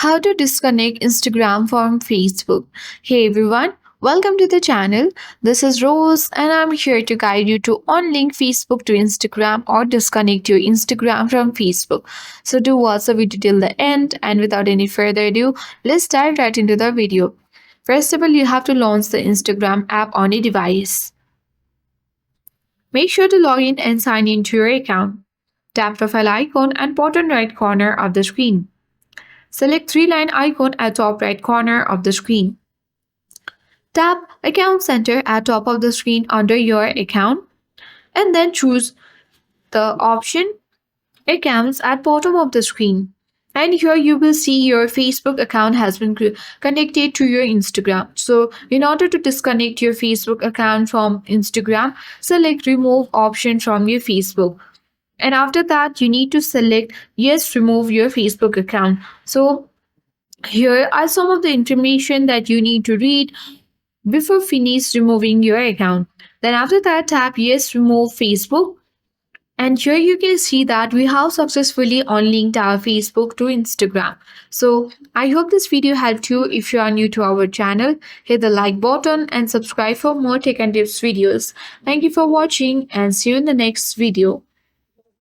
How to disconnect Instagram from Facebook. Hey everyone, welcome to the channel. This is Rose and I'm here to guide you to unlink Facebook to Instagram or disconnect your Instagram from Facebook. So do watch the video till the end, and without any further ado, let's dive right into the video. First of all, you have to launch the Instagram app on a device. Make sure to log in and sign into your account. Tap profile icon at bottom right corner of the screen. Select three-line icon at top right corner of the screen. Tap Account Center at top of the screen under your account and then choose the option Accounts at bottom of the screen. And here you will see your Facebook account has been connected to your Instagram. So in order to disconnect your Facebook account from Instagram, select remove option from your Facebook. And after that, you need to select yes, remove your Facebook account. So here are some of the information that you need to read before finish removing your account. Then after that, tap yes, remove Facebook. And here you can see that we have successfully unlinked our Facebook to Instagram. So I hope this video helped you. If you are new to our channel, hit the like button and subscribe for more tech and tips videos. Thank you for watching and see you in the next video.